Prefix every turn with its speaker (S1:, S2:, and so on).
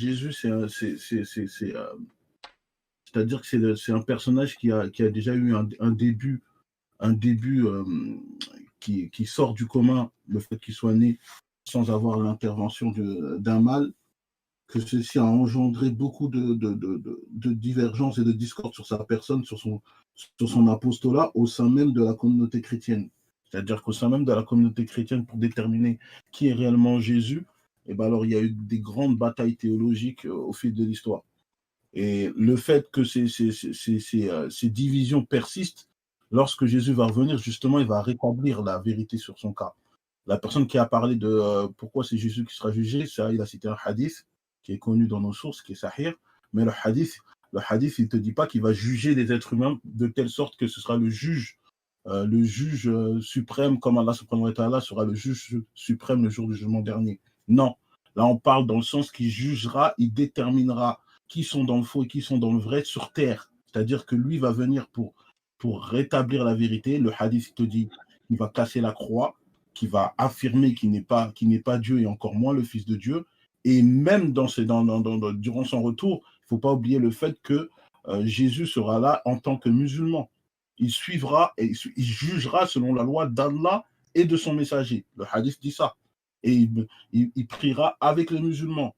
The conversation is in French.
S1: Jésus, c'est-à-dire que c'est un personnage qui a déjà eu un début qui sort du commun, le fait qu'il soit né sans avoir l'intervention d'un mâle, que ceci a engendré beaucoup de divergences et de discordes sur sa personne, sur son apostolat au sein même de la communauté chrétienne. C'est-à-dire qu'au sein même de la communauté chrétienne, pour déterminer qui est réellement Jésus, et ben alors il y a eu des grandes batailles théologiques au fil de l'histoire. Et le fait que ces divisions persistent, lorsque Jésus va revenir, justement, il va rétablir la vérité sur son cas. La personne qui a parlé de pourquoi c'est Jésus qui sera jugé, ça, il a cité un hadith qui est connu dans nos sources, qui est sahih, mais le hadith, il ne te dit pas qu'il va juger les êtres humains de telle sorte que ce sera le juge suprême, comme Allah subhanahu wa ta'ala sera le juge suprême le jour du jugement dernier. Non, là on parle dans le sens qu'il jugera, il déterminera qui sont dans le faux et qui sont dans le vrai sur terre. C'est-à-dire que lui va venir pour rétablir la vérité. Le hadith te dit qu'il va casser la croix, qui va affirmer qu'il n'est pas Dieu et encore moins le Fils de Dieu. Et même durant son retour, il ne faut pas oublier le fait que Jésus sera là en tant que musulman. Il suivra et il jugera selon la loi d'Allah et de son messager. Le hadith dit ça. Et il priera avec les musulmans.